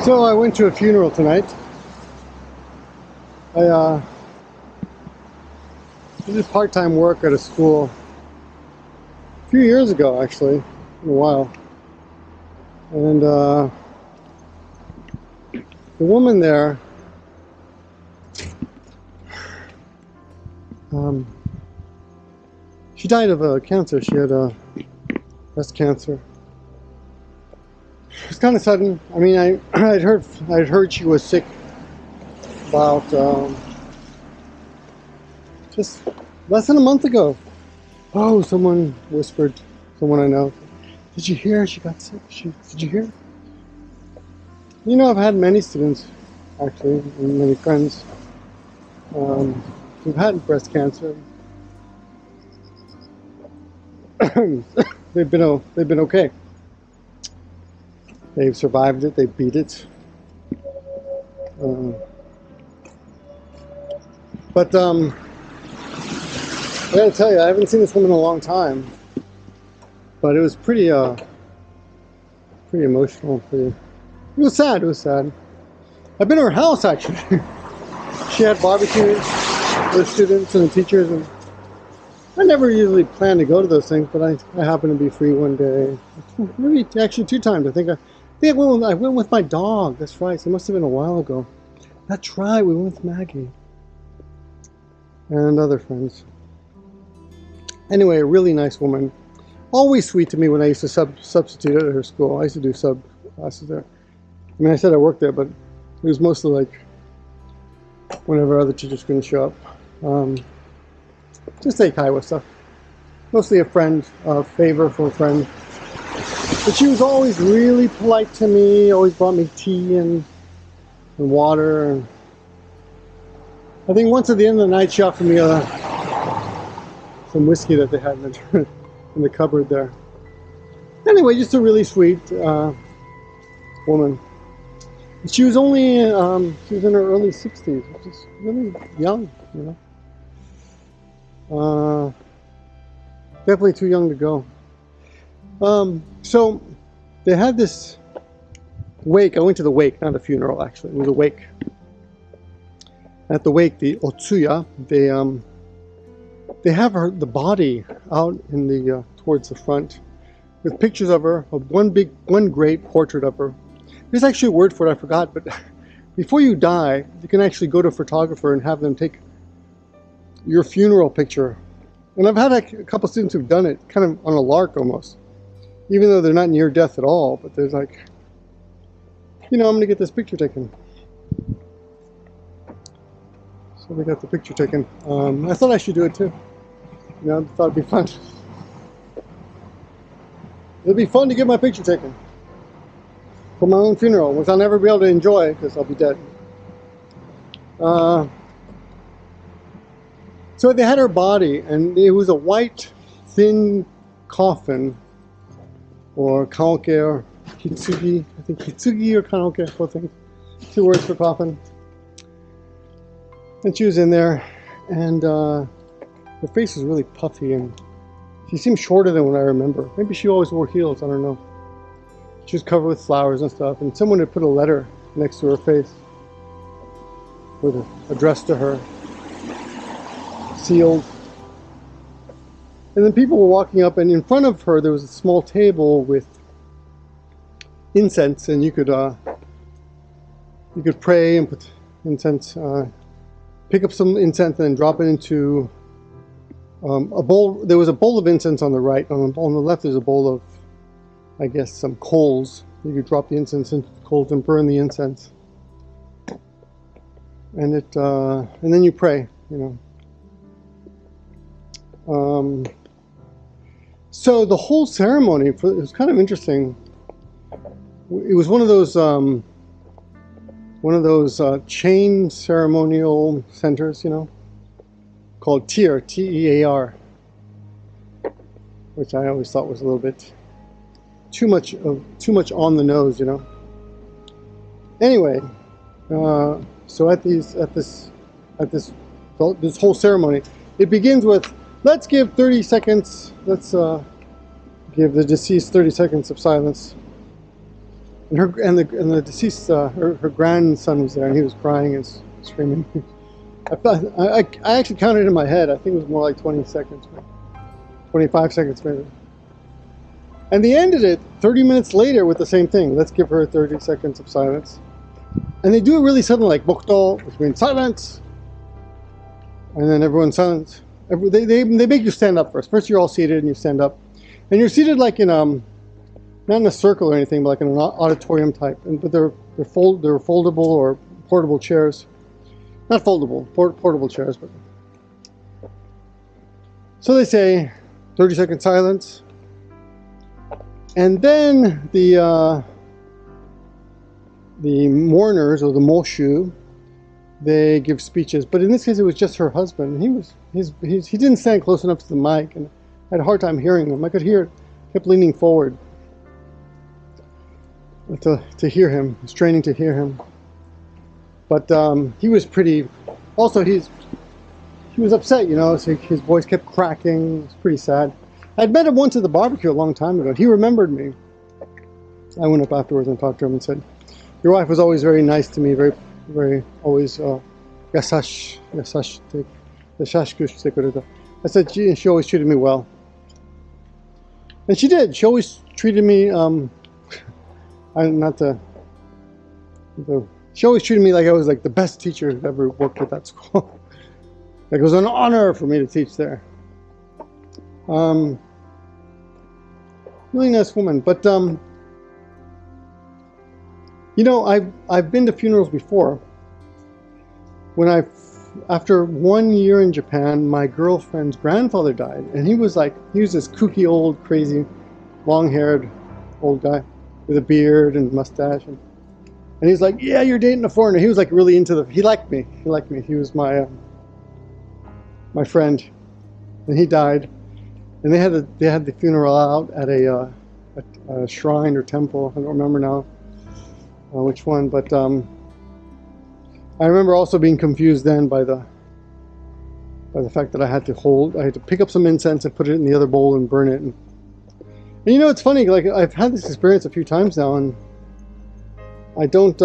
So I went to a funeral tonight. I did part-time work at a school a few years ago, actually, in a while. And the woman there, she died of cancer. She had breast cancer. It was kind of sudden. I mean, I'd heard she was sick about just less than a month ago. Oh, someone whispered, someone I know, "Did you hear she got sick? Did you hear?" You know, I've had many students, actually, and many friends who've had breast cancer. They've been okay. They've survived it. They beat it. But I gotta tell you, I haven't seen this woman in a long time. But it was pretty emotional. It was sad. It was sad. I've been to her house, actually. She had barbecues with the students and the teachers, and I never usually plan to go to those things, but I happened to be free one day. Maybe actually 2 times. I think I went with my dog. That's right. So it must have been a while ago. That's right. We went with Maggie and other friends. Anyway, a really nice woman. Always sweet to me when I used to substitute at her school. I used to do sub classes there. I mean, I said I worked there, but it was mostly like whenever other teachers couldn't show up. Just say Kaiwa stuff. Mostly a friend, favor from a friend. But she was always really polite to me, always brought me tea and water. And I think once at the end of the night she offered me some whiskey that they had in the cupboard there. Anyway, just a really sweet woman. She was only, she was in her early 60s, which is really young, you know. Definitely too young to go. So they had this wake. I went to the wake, not a funeral actually. It was a wake. At the wake, the Otsuya, they have the body out in the towards the front with pictures of her, of one great portrait of her. There's actually a word for it, I forgot, but before you die, you can actually go to a photographer and have them take your funeral picture. And I've had a couple students who've done it kind of on a lark almost, even though they're not near death at all, but there's like, you know, I'm gonna get this picture taken. So we got the picture taken. I thought I should do it too. You know, I thought it'd be fun. It'd be fun to get my picture taken for my own funeral, which I'll never be able to enjoy because I'll be dead. So they had her body, and it was a white, thin coffin, or kaoke, or kitsugi. I think kitsugi or kaoke, both things. 2 words for coffin. And she was in there, and her face was really puffy, and she seemed shorter than what I remember. Maybe she always wore heels, I don't know. She was covered with flowers and stuff, and someone had put a letter next to her face with an address to her, sealed. And then people were walking up, and in front of her there was a small table with incense, and you could pray and put incense, pick up some incense and drop it into a bowl. There was a bowl of incense on the right. On the left there's a bowl of, I guess, some coals. You could drop the incense into the coals and burn the incense. And and then you pray, you know. So the whole ceremony, it was kind of interesting. It was one of those chain ceremonial centers, you know, called TEAR, T-E-A-R, which I always thought was a little bit too much on the nose, you know. Anyway, so at this whole ceremony, it begins with, let's give 30 seconds. Let's give the deceased 30 seconds of silence. And the deceased her grandson was there, and he was crying and screaming. I actually counted in my head. I think it was more like 20 seconds, 25 seconds maybe. And they ended it 30 minutes later with the same thing. Let's give her 30 seconds of silence. And they do it really suddenly, like Bokto, which means silence. And then everyone's silent. They make you stand up first. First you're all seated and you stand up. And you're seated like in not in a circle or anything, but like in an auditorium type. But they're foldable or portable chairs. Not foldable, portable chairs. But so they say 30-second silence. And then the mourners, or the moshu, they give speeches. But in this case, it was just her husband. He didn't stand close enough to the mic, and I had a hard time hearing him. I could hear it. Kept leaning forward to hear him, straining to hear him. But he was pretty. Also, he was upset, you know. So his voice kept cracking. It was pretty sad. I'd met him once at the barbecue a long time ago. He remembered me. I went up afterwards and talked to him and said, "Your wife was always very nice to me. Very always yasashku shite kureta." I said she always treated me well, and she did. She always treated me. She always treated me like I was like the best teacher who ever worked at that school. Like it was an honor for me to teach there. Really nice woman, but you know, I've been to funerals before. After 1 year in Japan, my girlfriend's grandfather died, and he was this kooky old crazy long-haired old guy with a beard and mustache, and he's like, "Yeah, you're dating a foreigner." He was like really into he liked me. He was my friend, and he died. And they had the funeral out at a shrine or temple. I don't remember now which one, but I remember also being confused then by the fact that I had to pick up some incense and put it in the other bowl and burn it. And you know, it's funny. Like I've had this experience a few times now, and I don't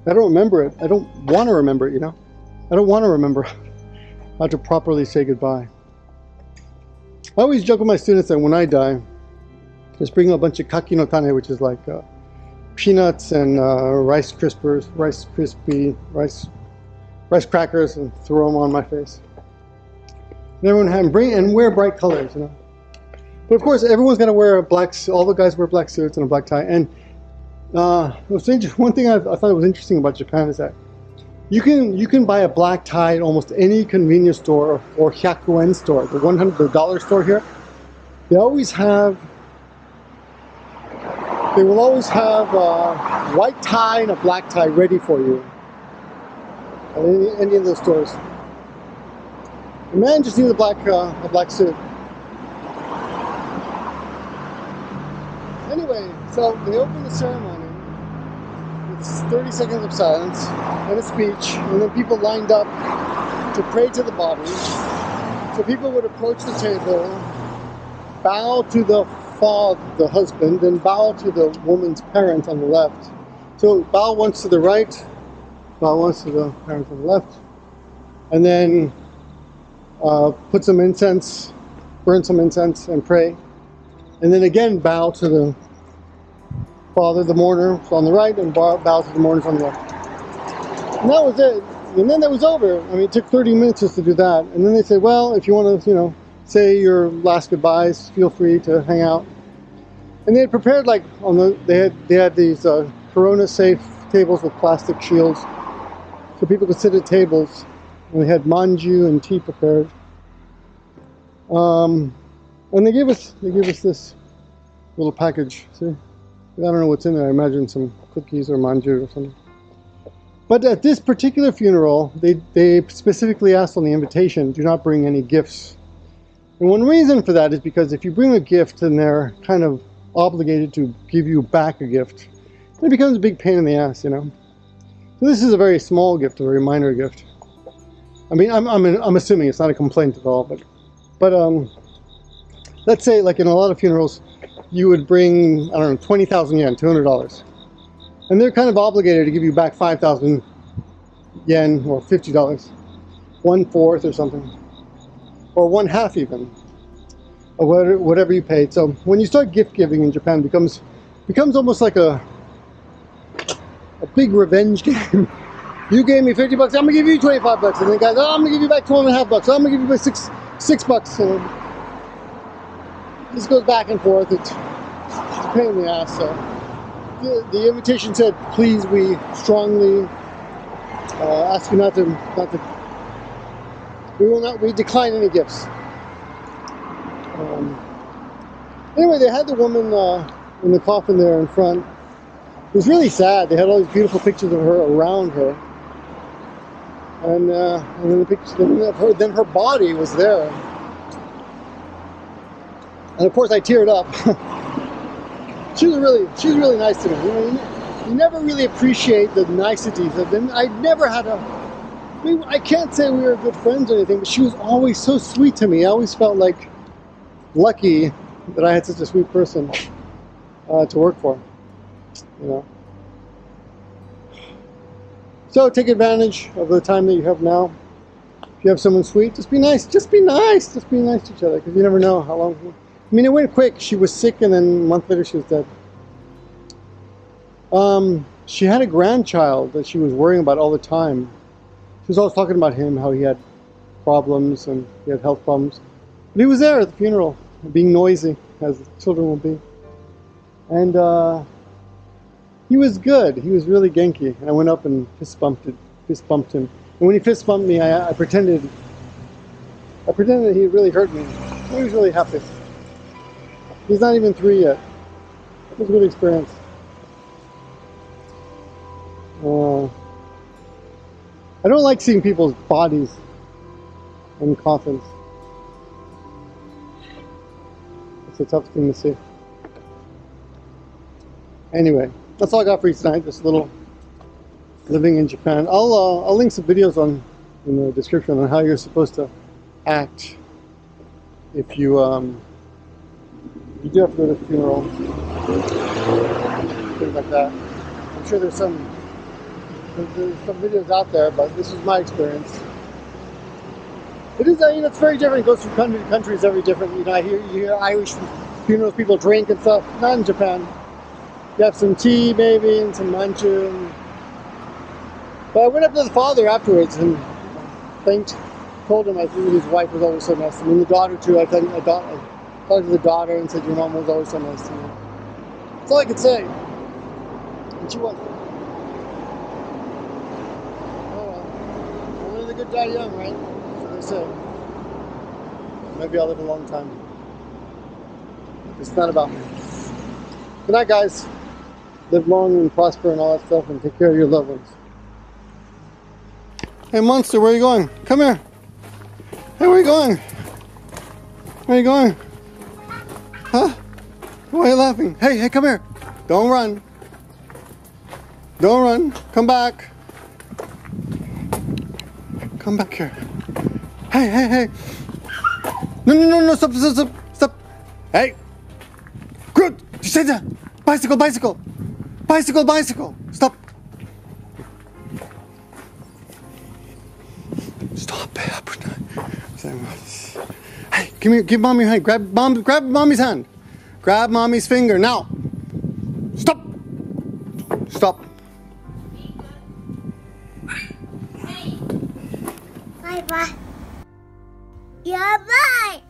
remember it. I don't want to remember it. You know, I don't want to remember how to properly say goodbye. I always joke with my students that when I die, just bring a bunch of kaki no tane, which is like peanuts and rice crackers, and throw them on my face. And everyone wear bright colors, you know. But of course, everyone's gonna wear all the guys wear black suits and a black tie. And one thing I thought was interesting about Japan is that you can buy a black tie at almost any convenience store or 100 yen store, the $100 store here. They will always have a white tie and a black tie ready for you at any of those stores. The man just needs a black suit. Anyway, so they open the ceremony. It's 30 seconds of silence and a speech, and then people lined up to pray to the body. So people would approach the table, bow to the husband, and bow to the woman's parent on the left. So bow once to the right, bow once to the parent on the left, and then put some incense, burn some incense, and pray. And then again bow to the father, the mourner, on the right, and bow to the mourners on the left. And that was it. And then that was over. I mean, it took 30 minutes just to do that. And then they said, well, if you want to, you know, say your last goodbyes, feel free to hang out. And they had prepared they had these corona-safe tables with plastic shields, so people could sit at tables. And they had manju and tea prepared. And they gave us this little package. See. I don't know what's in there. I imagine some cookies or manju or something. But at this particular funeral, they specifically asked on the invitation, do not bring any gifts. And one reason for that is because if you bring a gift, then they're kind of obligated to give you back a gift. It becomes a big pain in the ass, you know. So this is a very small gift, a very minor gift. I mean, I'm assuming it's not a complaint at all, but let's say, like in a lot of funerals, you would bring, I don't know, 20,000 yen, $200. And they're kind of obligated to give you back 5,000 yen or $50, 1/4 or something, or 1/2 even, or whatever you paid. So when you start gift giving in Japan, it becomes almost like a big revenge game. You gave me $50, I'm gonna give you $25, and then guys, oh, I'm gonna give you back $12.50, I'm gonna give you back $6. And this goes back and forth. It's a pain in the ass. So the invitation said, please, we strongly ask you not to. We decline any gifts. Anyway, they had the woman in the coffin there in front. It was really sad. They had all these beautiful pictures of her around her, and then the pictures of her. Then her body was there, and of course I teared up. She was really nice to me. You know, you never really appreciate the niceties of them. I never had I can't say we were good friends or anything, but she was always so sweet to me. I always felt like lucky that I had such a sweet person to work for, you know. So take advantage of the time that you have now. If you have someone sweet, just be nice. Just be nice. Just be nice to each other, because you never know how long. I mean, it went quick. She was sick, and then a month later she was dead. She had a grandchild that she was worrying about all the time. She was always talking about him, how he had problems and he had health problems. But he was there at the funeral, being noisy, as children will be. And he was good. He was really genki. And I went up and fist bumped him. And when he fist bumped me, I pretended he really hurt me. He was really happy. He's not even 3 yet. It was a good experience. I don't like seeing people's bodies in coffins. It's a tough thing to see. Anyway, that's all I got for you tonight. This little living in Japan. I'll link some videos in the description on how you're supposed to act if you do have to go to the funeral, things like that. I'm sure there's some videos out there, but this is my experience. It is, you know, it's very different. It goes from country to country. It's very different. You know, you hear Irish funerals, people drink and stuff. Not in Japan. You have some tea, maybe, and some manchu. But I went up to the father afterwards and told him his wife was always so nice to me. And the daughter too. I talked to the daughter and said, your mom was always so nice to me. That's all I could say. And she was. Only the good die young, right? That's what they say. Maybe I'll live a long time. It's not about me. Good night, guys. Live long and prosper and all that stuff, and take care of your loved ones. Hey, monster, where are you going? Come here. Hey, where are you going? Where are you going? Huh? Why are you laughing? Hey, come here. Don't run. Don't run. Come back. Come back here. Hey. No, stop. Hey. Good. You said that. Bicycle. Stop. Stop. Hey, give me, give mommy your hand. Grab mommy's hand. Grab mommy's finger now. Stop. Bye. Yeah, bye.